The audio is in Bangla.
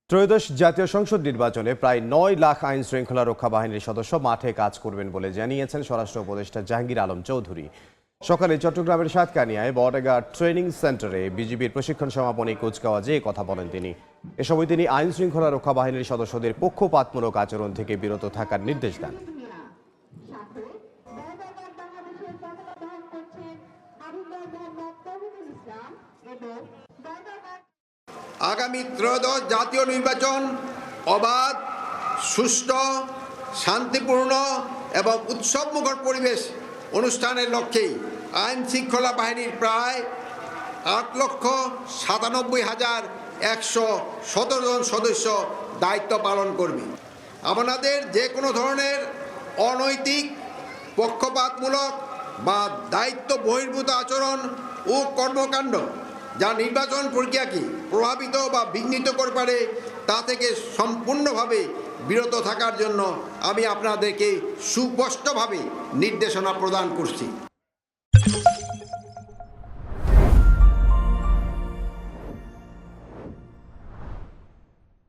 ত্রয়োদশ জাতীয় সংসদ নির্বাচনে প্রায় ৯ লাখ আইন শৃঙ্খলা রক্ষা বাহিনীর সদস্য মাঠে কাজ করবেন বলে জানিয়েছেন স্বরাষ্ট্র উপদেষ্টা জাহাঙ্গীর আলম চৌধুরী। সকালে চট্টগ্রামের সাতকানিয়ায় বর্ডার ট্রেনিং সেন্টারে বিজিবির প্রশিক্ষণ সমাপনী কুচকাওয়াজে কথা বলেন তিনি। এ সময় তিনি আইন শৃঙ্খলা রক্ষা বাহিনীর সদস্যদের পক্ষপাতমূলক আচরণ থেকে বিরত থাকার নির্দেশ দেন। আগামী ত্রয়োদশ জাতীয় নির্বাচন অবাধ, সুষ্ঠু, শান্তিপূর্ণ এবং উৎসবমুখর পরিবেশ অনুষ্ঠানের লক্ষ্যে আইন শৃঙ্খলা বাহিনীর প্রায় ৮,৯৭,১১৭ জন সদস্য দায়িত্ব পালন করবে। আপনাদের যে কোনো ধরনের অনৈতিক, পক্ষপাতমূলক বা দায়িত্ব বহির্ভূত আচরণ ও কর্মকাণ্ড যা নির্বাচন প্রক্রিয়াকে প্রভাবিত বা বিঘ্নিত করতে পারে তা থেকে সম্পূর্ণভাবে বিরত থাকার জন্য আমি আপনাদেরকে সুস্পষ্টভাবে নির্দেশনা প্রদান করছি।